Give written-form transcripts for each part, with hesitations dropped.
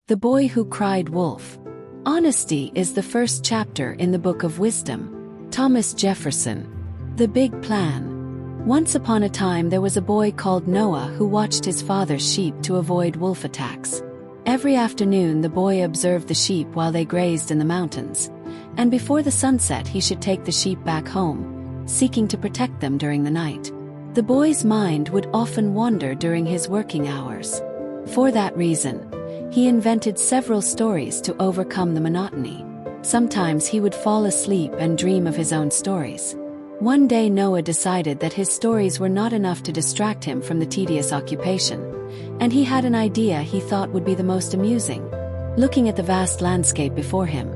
The Boy Who Cried Wolf. Honesty is the first chapter in the Book of Wisdom. Thomas Jefferson. The Big Plan. Once upon a time there was a boy called Noah who watched his father's sheep to avoid wolf attacks. Every afternoon the boy observed the sheep while they grazed in the mountains, and before the sunset he should take the sheep back home, seeking to protect them during the night. The boy's mind would often wander during his working hours. For that reason, he invented several stories to overcome the monotony. Sometimes he would fall asleep and dream of his own stories. One day Noah decided that his stories were not enough to distract him from the tedious occupation, and he had an idea he thought would be the most amusing. Looking at the vast landscape before him,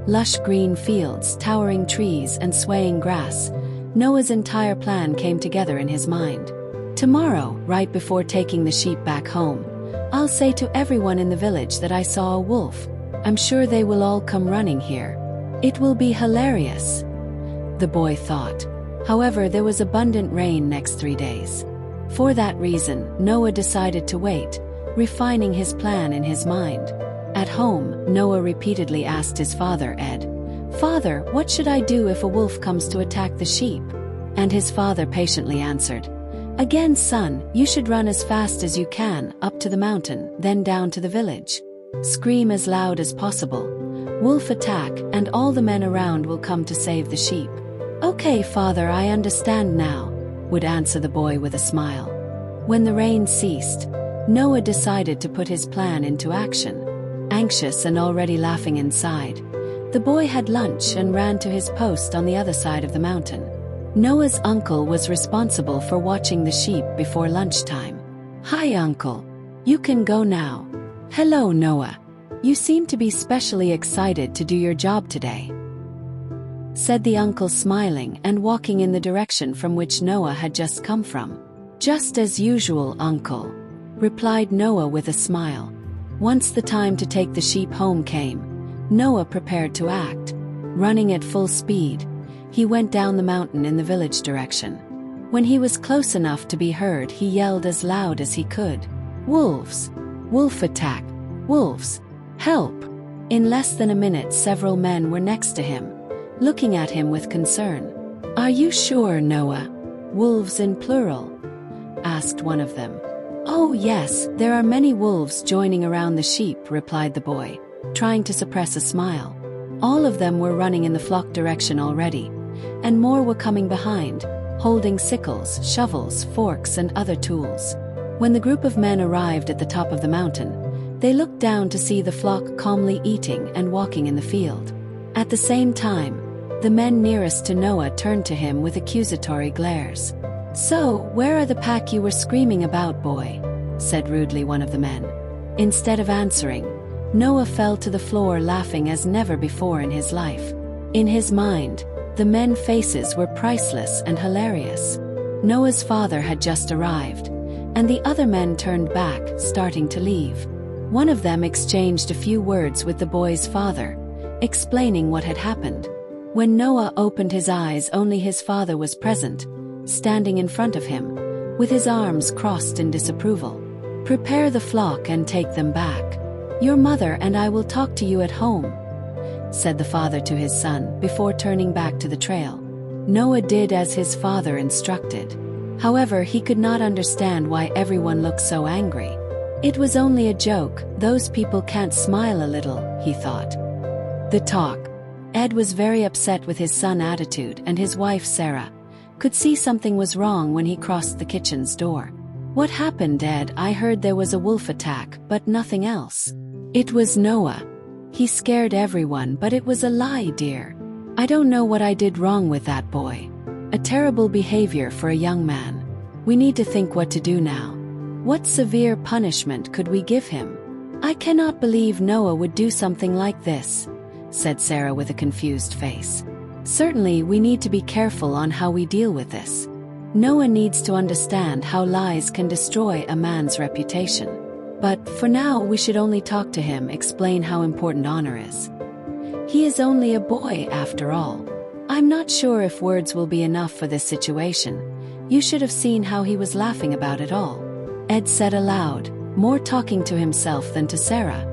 lush green fields, towering trees, and swaying grass, Noah's entire plan came together in his mind. Tomorrow, right before taking the sheep back home, I'll say to everyone in the village that I saw a wolf. I'm sure they will all come running here. It will be hilarious, the boy thought. However, there was abundant rain next 3 days. For that reason, Noah decided to wait, refining his plan in his mind. At home, Noah repeatedly asked his father, Ed, "Father, what should I do if a wolf comes to attack the sheep?" And his father patiently answered, "Again, son, you should run as fast as you can, up to the mountain, then down to the village. Scream as loud as possible. Wolf attack, and all the men around will come to save the sheep." "Okay, father, I understand now," would answer the boy with a smile. When the rain ceased, Noah decided to put his plan into action. Anxious and already laughing inside, the boy had lunch and ran to his post on the other side of the mountain. Noah's uncle was responsible for watching the sheep before lunchtime. "Hi, uncle. You can go now." "Hello, Noah. You seem to be specially excited to do your job today," said the uncle, smiling and walking in the direction from which Noah had just come from. "Just as usual, uncle," replied Noah with a smile. Once the time to take the sheep home came, Noah prepared to act. Running at full speed, he went down the mountain in the village direction. When he was close enough to be heard, he yelled as loud as he could, "Wolves! Wolf attack! Wolves! Help!" In less than a minute several men were next to him, looking at him with concern. "Are you sure, Noah? Wolves in plural?" asked one of them. "Oh yes, there are many wolves joining around the sheep," replied the boy, trying to suppress a smile. All of them were running in the flock direction already, and more were coming behind, holding sickles, shovels, forks, and other tools. When the group of men arrived at the top of the mountain, they looked down to see the flock calmly eating and walking in the field. At the same time, the men nearest to Noah turned to him with accusatory glares. "So, where are the pack you were screaming about, boy?" said rudely one of the men. Instead of answering, Noah fell to the floor laughing as never before in his life. In his mind, the men's faces were priceless and hilarious. Noah's father had just arrived, and the other men turned back, starting to leave. One of them exchanged a few words with the boy's father, explaining what had happened. When Noah opened his eyes, only his father was present, standing in front of him, with his arms crossed in disapproval. "Prepare the flock and take them back. Your mother and I will talk to you at home," said the father to his son before turning back to the trail. Noah did as his father instructed. However, he could not understand why everyone looked so angry. It was only a joke, those people can't smile a little, he thought. The talk. Ed was very upset with his son's attitude, and his wife Sarah could see something was wrong when he crossed the kitchen's door. "What happened, Ed? I heard there was a wolf attack, but nothing else." "It was Noah. He scared everyone, but it was a lie, dear. I don't know what I did wrong with that boy. A terrible behavior for a young man. We need to think what to do now. What severe punishment could we give him?" "I cannot believe Noah would do something like this," said Sarah with a confused face. "Certainly we need to be careful on how we deal with this. Noah needs to understand how lies can destroy a man's reputation. But for now we should only talk to him, explain how important honor is. He is only a boy after all. I'm not sure if words will be enough for this situation. You should have seen how he was laughing about it all," Ed said aloud, more talking to himself than to Sarah.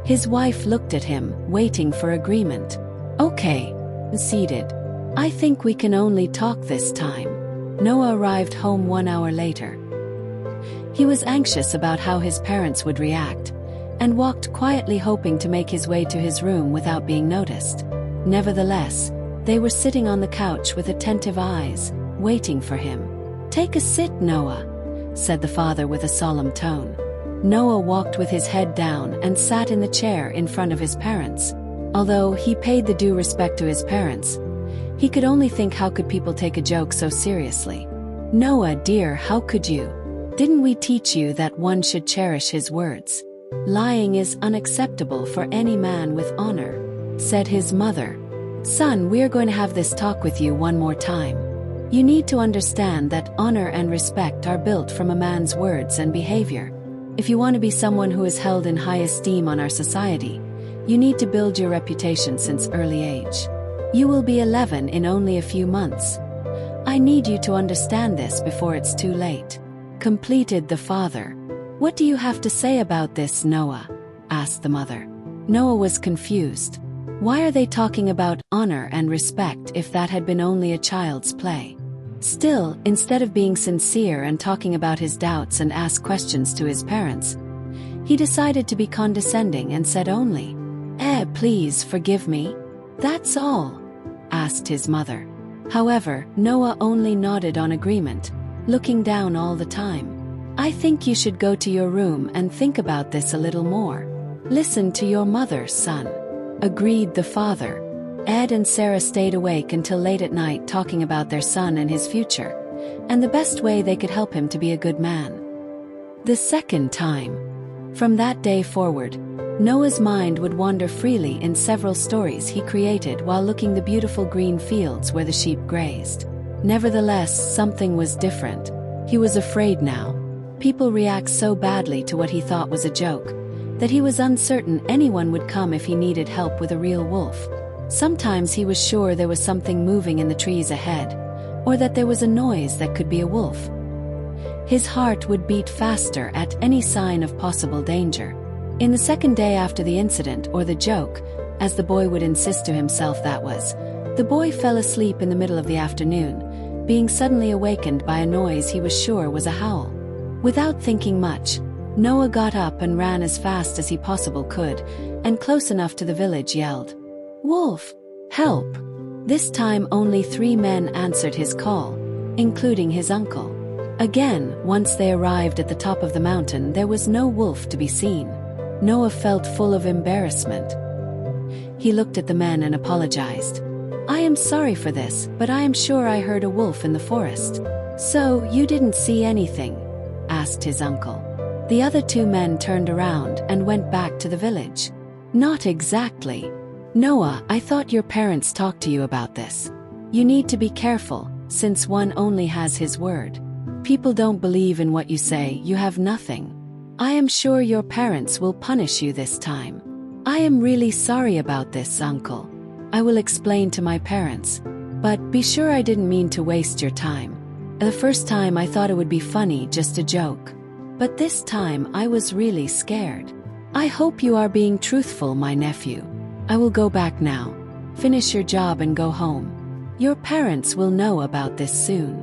His wife looked at him, waiting for agreement. Okay, ceded. I think we can only talk this time. Noah arrived home 1 hour later. He was anxious about how his parents would react, and walked quietly hoping to make his way to his room without being noticed. Nevertheless, they were sitting on the couch with attentive eyes, waiting for him. Take a sit, Noah, said the father with a solemn tone. Noah walked with his head down and sat in the chair in front of his parents. Although he paid the due respect to his parents, he could only think, how could people take a joke so seriously? Noah, dear, how could you? Didn't we teach you that one should cherish his words? Lying is unacceptable for any man with honor, said his mother. Son, we're going to have this talk with you one more time. You need to understand that honor and respect are built from a man's words and behavior. If you want to be someone who is held in high esteem on our society, you need to build your reputation since early age. You will be 11 in only a few months. I need you to understand this before it's too late, completed the father. What do you have to say about this, Noah? Asked the mother. Noah was confused. Why are they talking about honor and respect if that had been only a child's play? Still, instead of being sincere and talking about his doubts and ask questions to his parents, he decided to be condescending and said only, please forgive me. That's all, asked his mother. However, Noah only nodded on agreement, looking down all the time. I think you should go to your room and think about this a little more. Listen to your mother, son, agreed the father. Ed and Sarah stayed awake until late at night talking about their son and his future, and the best way they could help him to be a good man. The second time. From that day forward, Noah's mind would wander freely in several stories he created while looking the beautiful green fields where the sheep grazed. Nevertheless, something was different. He was afraid now. People react so badly to what he thought was a joke, that he was uncertain anyone would come if he needed help with a real wolf. Sometimes he was sure there was something moving in the trees ahead, or that there was a noise that could be a wolf. His heart would beat faster at any sign of possible danger. In the second day after the incident, or the joke, as the boy would insist to himself that was, the boy fell asleep in the middle of the afternoon, being suddenly awakened by a noise he was sure was a howl. Without thinking much, Noah got up and ran as fast as he possibly could, and close enough to the village yelled, "Wolf! Help!" This time only 3 men answered his call, including his uncle. Again, once they arrived at the top of the mountain, there was no wolf to be seen. Noah felt full of embarrassment. He looked at the men and apologized. I am sorry for this, but I am sure I heard a wolf in the forest. So, you didn't see anything? Asked his uncle. The other 2 men turned around and went back to the village. Not exactly. Noah, I thought your parents talked to you about this. You need to be careful, since one only has his word. People don't believe in what you say, you have nothing. I am sure your parents will punish you this time. I am really sorry about this, uncle. I will explain to my parents. But be sure I didn't mean to waste your time. The first time I thought it would be funny, just a joke. But this time I was really scared. I hope you are being truthful, my nephew. I will go back now. Finish your job and go home. Your parents will know about this soon.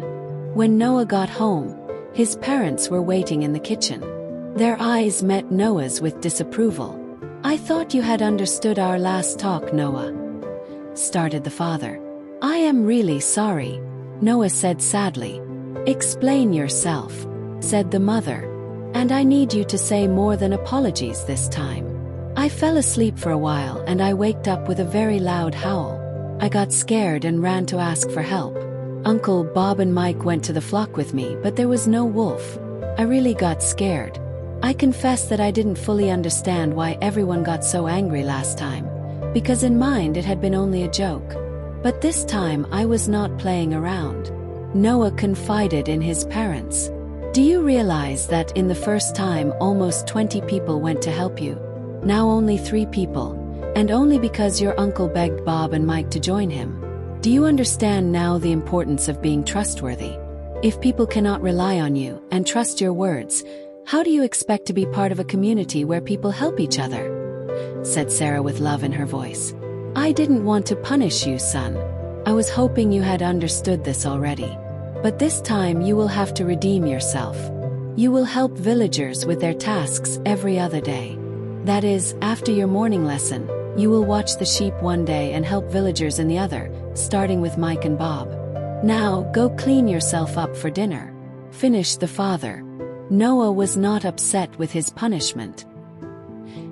When Noah got home, his parents were waiting in the kitchen. Their eyes met Noah's with disapproval. I thought you had understood our last talk, Noah, started the father. I am really sorry, Noah said sadly. Explain yourself, said the mother. And I need you to say more than apologies this time. I fell asleep for a while and I waked up with a very loud howl. I got scared and ran to ask for help. Uncle Bob and Mike went to the flock with me, but there was no wolf. I really got scared. I confess that I didn't fully understand why everyone got so angry last time, because in mind it had been only a joke. But this time I was not playing around. Noah confided in his parents. Do you realize that in the first time almost 20 people went to help you? Now only 3 people, and only because your uncle begged Bob and Mike to join him. Do you understand now the importance of being trustworthy? If people cannot rely on you and trust your words, how do you expect to be part of a community where people help each other? said Sarah with love in her voice. "I didn't want to punish you, son. I was hoping you had understood this already. But this time you will have to redeem yourself. You will help villagers with their tasks every other day. That is, after your morning lesson, you will watch the sheep one day and help villagers in the other, starting with Mike and Bob. Now, go clean yourself up for dinner," finished the father. Noah was not upset with his punishment.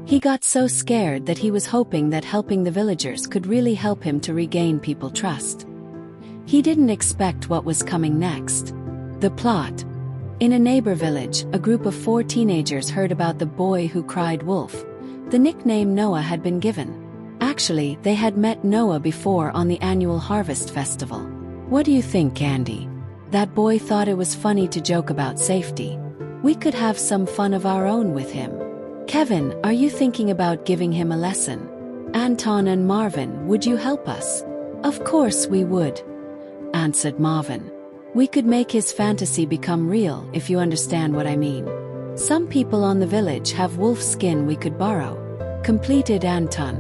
He got so scared that he was hoping that helping the villagers could really help him to regain people's trust. He didn't expect what was coming next. The plot. In a neighbor village, a group of 4 teenagers heard about the boy who cried wolf. The nickname Noah had been given. Actually, they had met Noah before on the annual harvest festival. "What do you think, Andy? That boy thought it was funny to joke about safety. We could have some fun of our own with him. Kevin, are you thinking about giving him a lesson? Anton and Marvin, would you help us?" "Of course we would," answered Marvin. "We could make his fantasy become real, if you understand what I mean. Some people on the village have wolf skin we could borrow," completed Anton.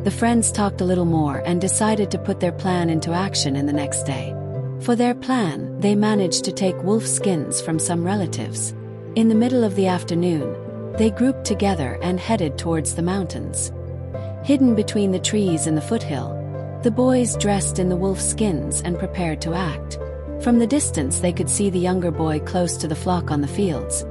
The friends talked a little more and decided to put their plan into action in the next day. For their plan, they managed to take wolf skins from some relatives. In the middle of the afternoon, they grouped together and headed towards the mountains. Hidden between the trees in the foothill, the boys dressed in the wolf skins and prepared to act. From the distance they could see the younger boy close to the flock on the fields.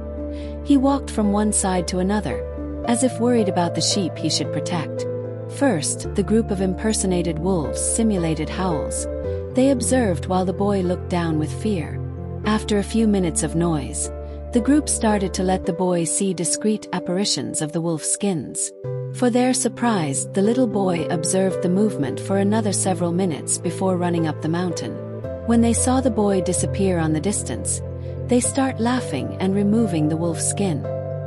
He walked from one side to another, as if worried about the sheep he should protect. First, the group of impersonated wolves simulated howls. They observed while the boy looked down with fear. After a few minutes of noise, the group started to let the boy see discreet apparitions of the wolf skins. For their surprise, the little boy observed the movement for another several minutes before running up the mountain. When they saw the boy disappear on the distance, they start laughing and removing the wolf skin.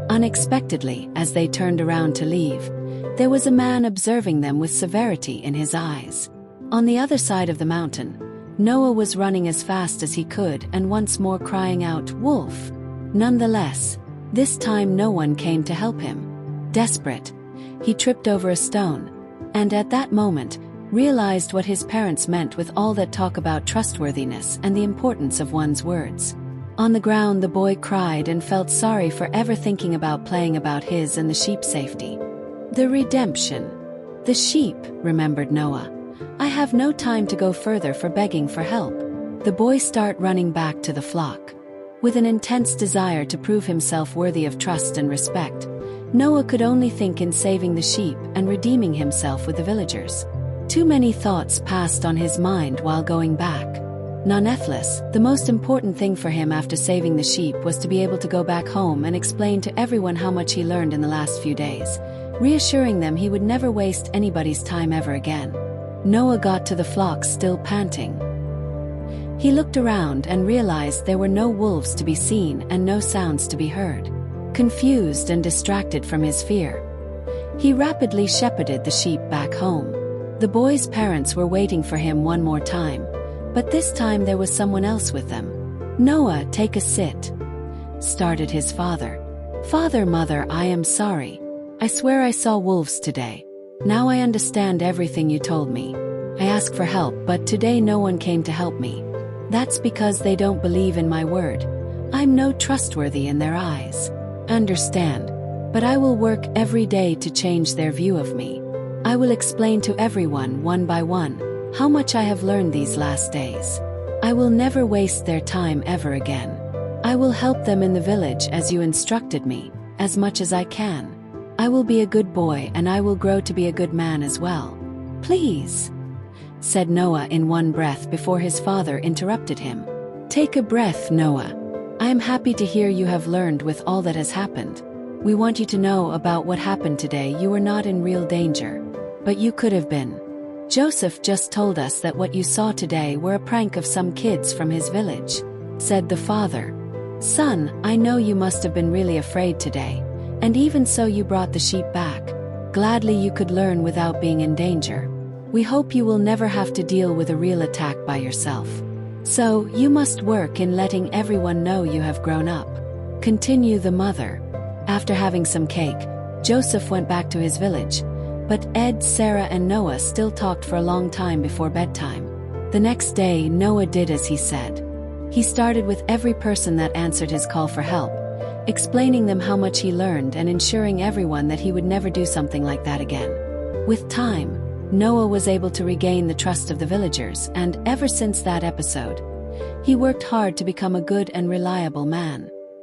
Unexpectedly, as they turned around to leave, there was a man observing them with severity in his eyes. On the other side of the mountain, Noah was running as fast as he could and once more crying out, "Wolf!" Nonetheless, this time no one came to help him. Desperate, he tripped over a stone, and at that moment, realized what his parents meant with all that talk about trustworthiness and the importance of one's words. On the ground the boy cried and felt sorry for ever thinking about playing about his and the sheep's safety. The redemption. "The sheep," remembered Noah. "I have no time to go further for begging for help." The boy started running back to the flock. With an intense desire to prove himself worthy of trust and respect, Noah could only think in saving the sheep and redeeming himself with the villagers. Too many thoughts passed on his mind while going back. Nonetheless, the most important thing for him after saving the sheep was to be able to go back home and explain to everyone how much he learned in the last few days, reassuring them he would never waste anybody's time ever again. Noah got to the flock still panting. He looked around and realized there were no wolves to be seen and no sounds to be heard. Confused and distracted from his fear, he rapidly shepherded the sheep back home. The boy's parents were waiting for him one more time, but this time there was someone else with them. "Noah, take a sit," started his father. "Father, mother, I am sorry. I swear I saw wolves today. Now I understand everything you told me. I asked for help, but today no one came to help me. That's because they don't believe in my word. I'm no trustworthy in their eyes. Understand, but I will work every day to change their view of me. I will explain to everyone one by one how much I have learned these last days. I will never waste their time ever again. I will help them in the village as you instructed me, as much as I can. I will be a good boy and I will grow to be a good man as well. Please," said Noah in one breath before his father interrupted him. "Take a breath, Noah. I am happy to hear you have learned with all that has happened. We want you to know about what happened today. You were not in real danger, but you could have been. Joseph just told us that what you saw today were a prank of some kids from his village," said the father. "Son, I know you must have been really afraid today, and even so you brought the sheep back. Gladly you could learn without being in danger. We hope you will never have to deal with a real attack by yourself. So, you must work in letting everyone know you have grown up." Continue the mother. After having some cake, Joseph went back to his village, But Ed, Sarah, and Noah still talked for a long time before bedtime. The next day, Noah did as he said. He started with every person that answered his call for help, explaining them how much he learned and ensuring everyone that he would never do something like that again. With time, Noah was able to regain the trust of the villagers, and ever since that episode, he worked hard to become a good and reliable man.